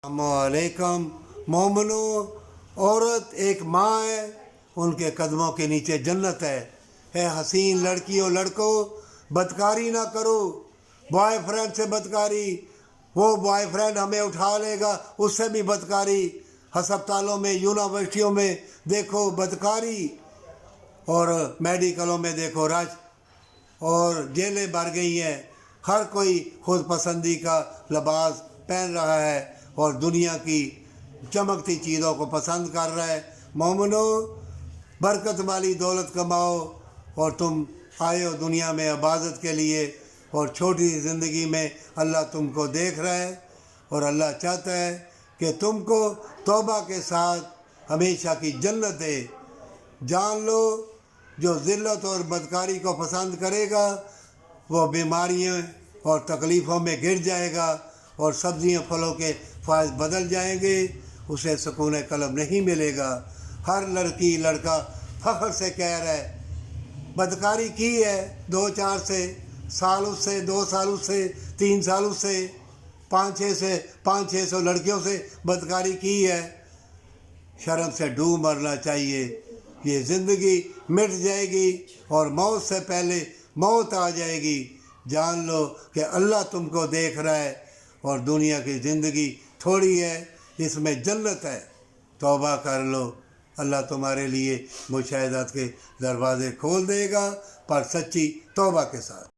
अस्सलामुअलैकुम मोमनो, औरत एक माँ है, उनके कदमों के नीचे जन्नत है हसीन लड़कियों लड़कों, बदकारी ना करो। बॉयफ्रेंड से बदकारी, वो बॉयफ्रेंड हमें उठा लेगा, उससे भी बदकारी। हस्पतालों में, यूनिवर्सिटियों में देखो बदकारी, और मेडिकलों में देखो रश, और जेलें भर गई हैं। हर कोई खुद पसंदी का लिबास पहन रहा है और दुनिया की चमकती चीज़ों को पसंद कर रहा है। मोमिनो, बरकत वाली दौलत कमाओ, और तुम आए हो दुनिया में इबादत के लिए, और छोटी सी ज़िंदगी में अल्लाह तुमको देख रहा है, और अल्लाह चाहता है कि तुमको तौबा के साथ हमेशा की जन्नत दे। जान लो, जो ज़िल्लत और बदकारी को पसंद करेगा वो बीमारियों और तकलीफ़ों में गिर जाएगा, और सब्जियों फलों के ख्वाहिश बदल जाएंगे, उसे सुकून कल्ब नहीं मिलेगा। हर लड़की लड़का फ़ख्र से कह रहा है, बदकारी की है 2-4 सालों से, 2 सालों से, 3 सालों से, 500-600 लड़कियों से बदकारी की है। शर्म से डूब मरना चाहिए। ये ज़िंदगी मिट जाएगी और मौत से पहले मौत आ जाएगी। जान लो कि अल्लाह तुमको देख रहा है, और दुनिया की ज़िंदगी थोड़ी है, इसमें जन्नत है। तौबा कर लो, अल्लाह तुम्हारे लिए मुशाहिदात के दरवाज़े खोल देगा, पर सच्ची तौबा के साथ।